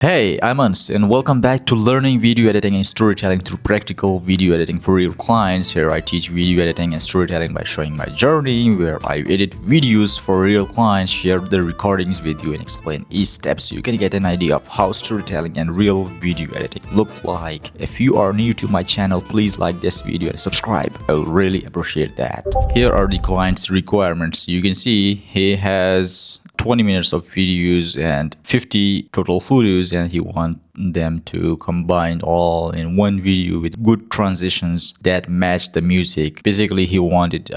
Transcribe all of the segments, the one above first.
Hey, I'm Ans and welcome back to Learning Video Editing and Storytelling through Practical Video Editing for Real Clients. Here I teach video editing and storytelling by showing my journey where I edit videos for real clients, share the recordings with you and explain each step so you can get an idea of how storytelling and real video editing look like. If you are new to my channel, please like this video and subscribe. I'll really appreciate that. Here are the client's requirements. You can see he has 20 minutes of videos and 50 total photos, and he wants them to combine all in one video with good transitions that match the music. Basically, he wanted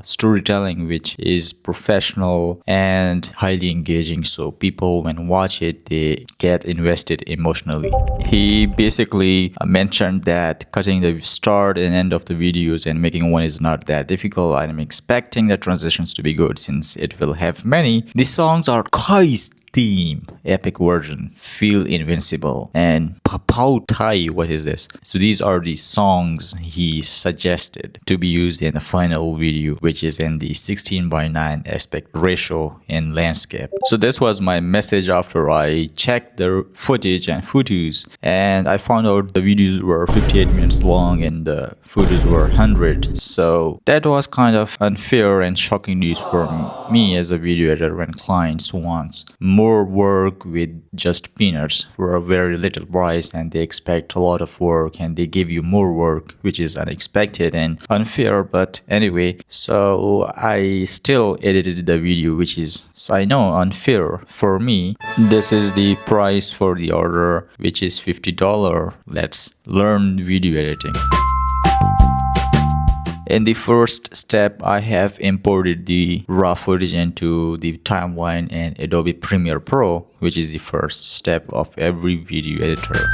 storytelling which is professional and highly engaging, so people when watch it they get invested emotionally. He basically mentioned that cutting the start and end of the videos and making one is not that difficult. I'm expecting the transitions to be good since it will have many. The songs are Kai's theme, epic version, Feel Invincible, and Papau Tai. What is this? So these are the songs he suggested to be used in the final video, which is in the 16:9 aspect ratio in landscape. So this was my message after I checked the footage and photos, and I found out the videos were 58 minutes long and the photos were 100. So that was kind of unfair and shocking news for me as a video editor when clients want more work with just peanuts for a very little price, and they expect a lot of work and they give you more work, which is unexpected and unfair. But anyway, so I still edited the video, which is, I know, unfair for me. This is the price for the order, which is $50. Let's learn video editing. In the first step, I have imported the raw footage into the timeline and Adobe Premiere Pro, which is the first step of every video editor.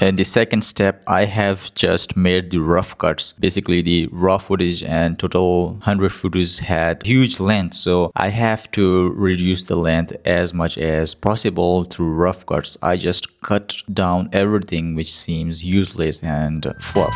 In the second step, I have just made the rough cuts. Basically, the raw footage and total 100 photos had huge length, so I have to reduce the length as much as possible through rough cuts. I just cut down everything which seems useless and fluff.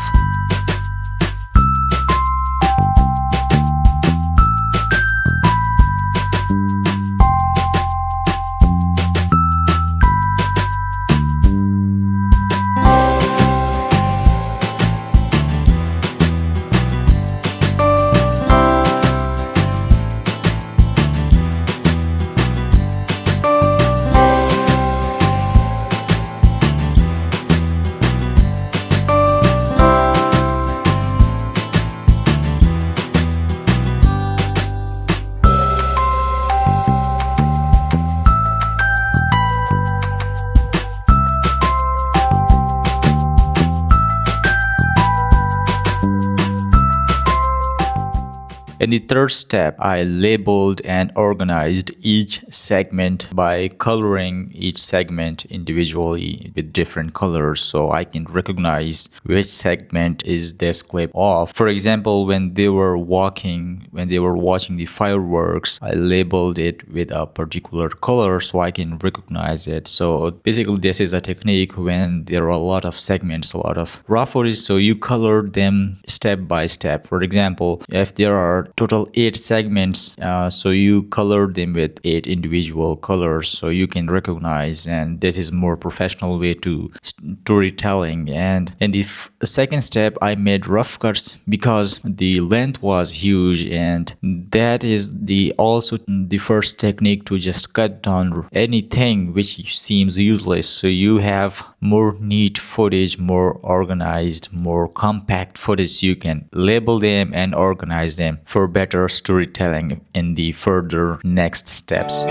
In the third step, I labeled and organized each segment by coloring each segment individually with different colors so I can recognize which segment is this clip of. For example, when they were watching the fireworks, I labeled it with a particular color so I can recognize it. So basically, this is a technique when there are a lot of segments, a lot of raw footage, so you color them step by step. For example, if there are total 8 segments, so you color them with 8 individual colors so you can recognize, and this is more professional way to storytelling. And in the second step, I made rough cuts because the length was huge, and that is also the first technique to just cut down anything which seems useless, so you have more neat footage, more organized, more compact footage, so you can label them and organize them for better storytelling in the further next steps.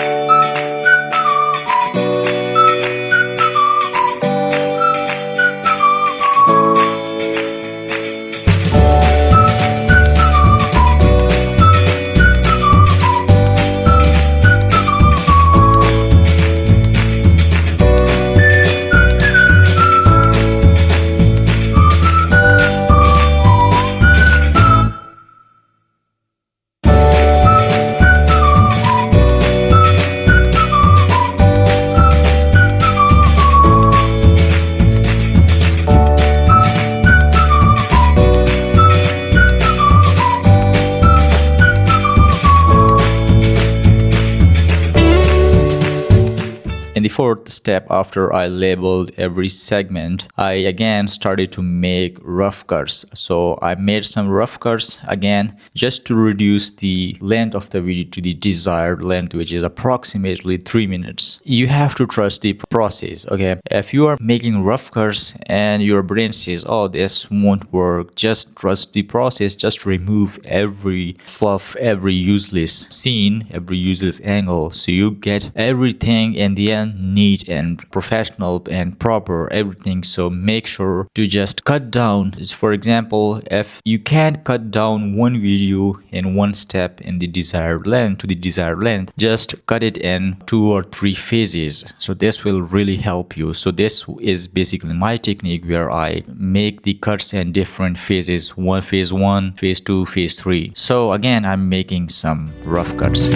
fourth step, after I labeled every segment, I again started to make rough cuts. So I made some rough cuts again just to reduce the length of the video to the desired length, which is approximately 3 minutes. You have to trust the process, okay? If you are making rough cuts and your brain says, oh, this won't work, just trust the process. Just remove every fluff, every useless scene, every useless angle, so you get everything in the end neat and professional and proper, everything. So make sure to just cut down. For example, if you can't cut down one video in one step in the desired length to the desired length, just cut it in 2 or 3 phases. So this will really help you. So this is basically my technique, where I make the cuts in different phases: phase 1, phase 2, phase 3. So again, I'm making some rough cuts.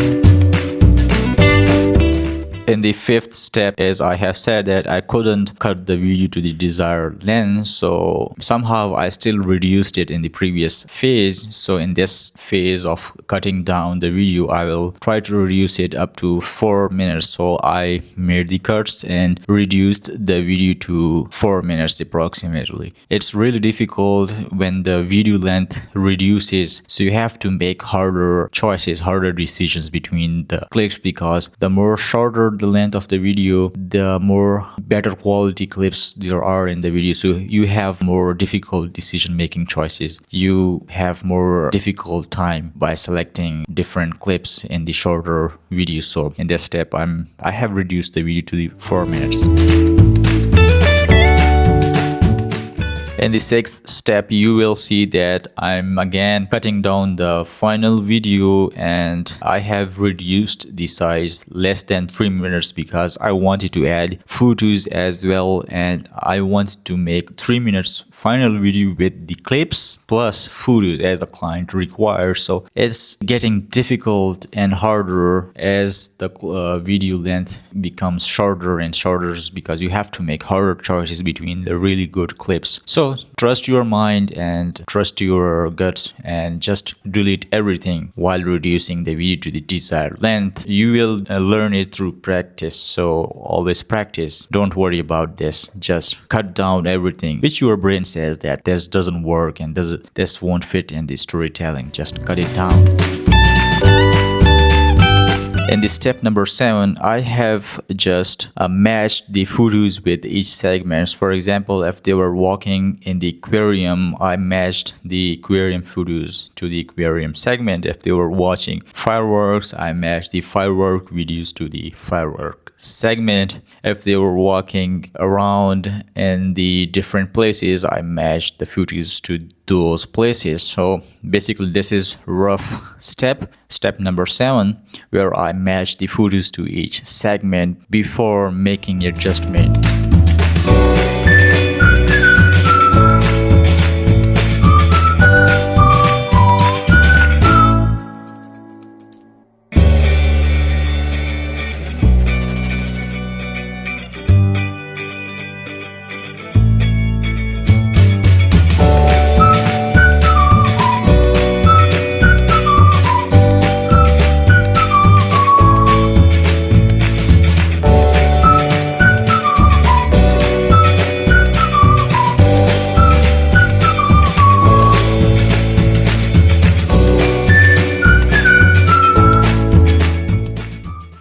In the fifth step, as I have said, that I couldn't cut the video to the desired length, so somehow I still reduced it in the previous phase. So in this phase of cutting down the video, I will try to reduce it up to 4 minutes. So I made the cuts and reduced the video to 4 minutes approximately. It's really difficult when the video length reduces, so you have to make harder choices, harder decisions between the clips, because the more shorter the length of the video, the more better quality clips there are in the video. So you have more difficult decision making choices. You have more difficult time by selecting different clips in the shorter video. So in this step, I have reduced the video to the 4 minutes. In the sixth step, you will see that I'm again cutting down the final video, and I have reduced the size less than 3 minutes because I wanted to add photos as well, and I want to make 3 minutes final video with the clips plus photos as the client requires. So it's getting difficult and harder as the video length becomes shorter and shorter, because you have to make harder choices between the really good clips. So trust your mind and trust your guts and just delete everything while reducing the video to the desired length. You will learn it through practice. So always practice. Don't worry about this. Just cut down everything which your brain says that this doesn't work and this won't fit in the storytelling. Just cut it down. In the step number 7, I have just matched the photos with each segment. For example, if they were walking in the aquarium, I matched the aquarium photos to the aquarium segment. If they were watching fireworks, I matched the firework videos to the firework segment. If they were walking around in the different places, I matched the photos to those places. So basically, this is rough step number 7, where I match the photos to each segment before making adjustment.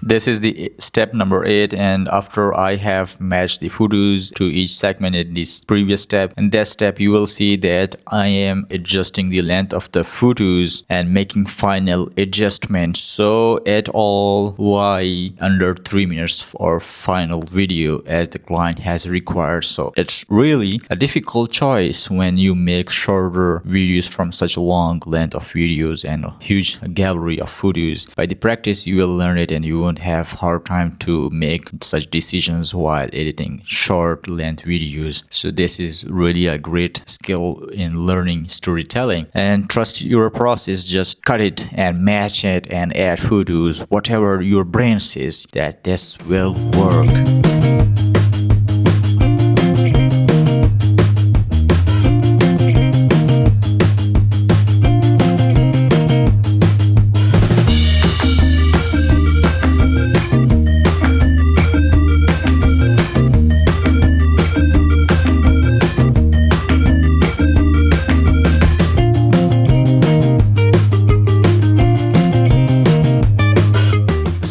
This is the step number 8, and after I have matched the photos to each segment in this previous step, in that step you will see that I am adjusting the length of the photos and making final adjustments, so it all lie under 3 minutes for final video as the client has required. So it's really a difficult choice when you make shorter videos from such a long length of videos and a huge gallery of photos. By the practice you will learn it, and you won't have hard time to make such decisions while editing short length videos. So this is really a great skill in learning storytelling, and trust your process. Just cut it and match it and add photos, whatever your brain says that this will work.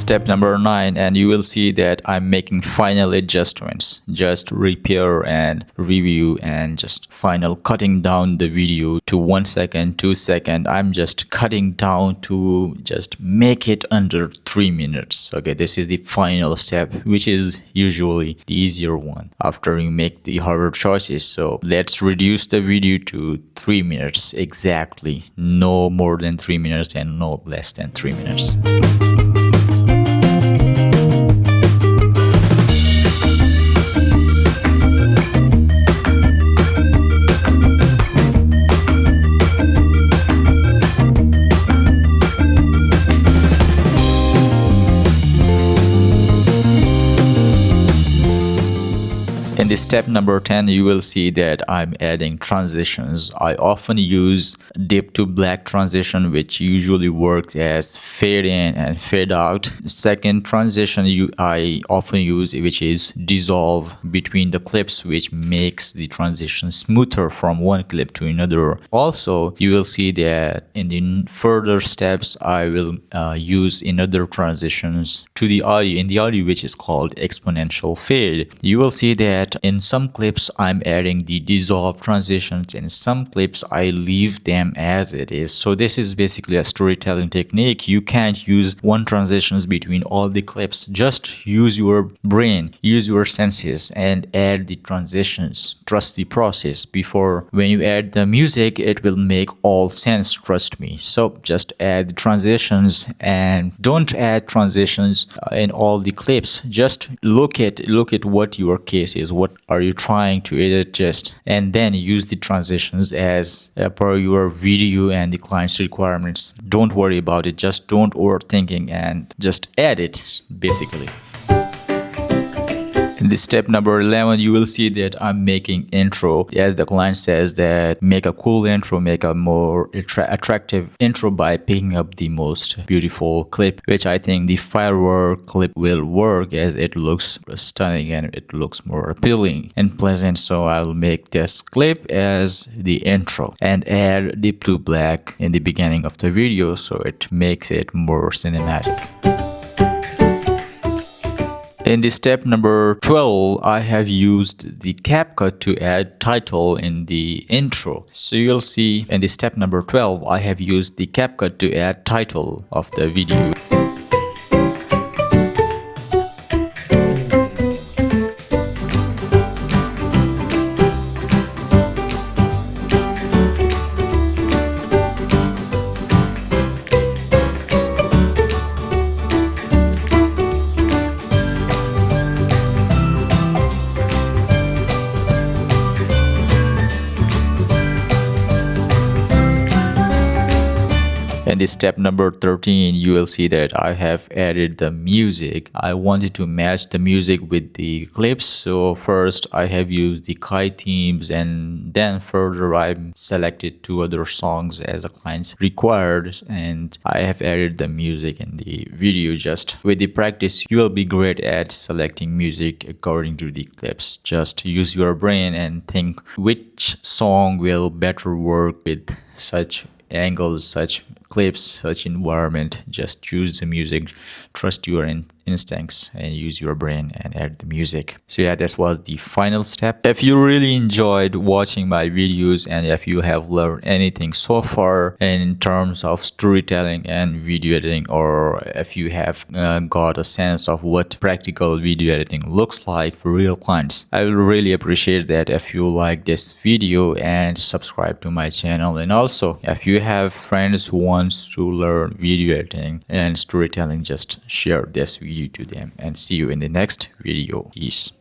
step number 9, and you will see that I'm making final adjustments, just repair and review and just final cutting down the video to 1 second, 2 second. I'm just cutting down to just make it under 3 minutes. Okay, this is the final step, which is usually the easier one after you make the harder choices. So let's reduce the video to 3 minutes exactly, no more than 3 minutes and no less than 3 minutes. In the step number 10, you will see that I'm adding transitions. I often use dip to black transition, which usually works as fade in and fade out. Second transition I often use, which is dissolve between the clips, which makes the transition smoother from one clip to another. Also, you will see that in the further steps, I will use another transitions to the audio, in the audio, which is called exponential fade. You will see that in some clips I'm adding the dissolve transitions, in some clips I leave them as it is. So this is basically a storytelling technique. You can't use one transitions between all the clips. Just use your brain, use your senses and add the transitions. Trust the process. Before, when you add the music, it will make all sense, trust me. So just add the transitions and don't add transitions in all the clips. Just look at what your case is, what are you trying to adjust, and then use the transitions as per your video and the client's requirements. Don't worry about it, just don't overthinking and just add it basically. In this step number 11, you will see that I'm making intro. As the client says that make a cool intro, make a more attractive intro by picking up the most beautiful clip, which I think the firework clip will work as it looks stunning and it looks more appealing and pleasant. So I'll make this clip as the intro and add deep to black in the beginning of the video so it makes it more cinematic. In the step number 12, I have used the CapCut to add title in the intro. So you'll see in the step number 12, I have used the CapCut to add title of the video. In the step number 13, you will see that I have added the music. I wanted to match the music with the clips. So first I have used the Kai themes, and then further I selected 2 other songs as the clients required, and I have added the music in the video. Just with the practice, you will be great at selecting music according to the clips. Just use your brain and think which song will better work with such angles, such clips, such environment. Just choose the music, trust your instincts and use your brain and add the music. So yeah, this was the final step. If you really enjoyed watching my videos and if you have learned anything so far in terms of storytelling and video editing, or if you have got a sense of what practical video editing looks like for real clients, I will really appreciate that if you like this video and subscribe to my channel. And also, if you have friends who wants to learn video editing and storytelling, just share this video to them, and see you in the next video. Peace.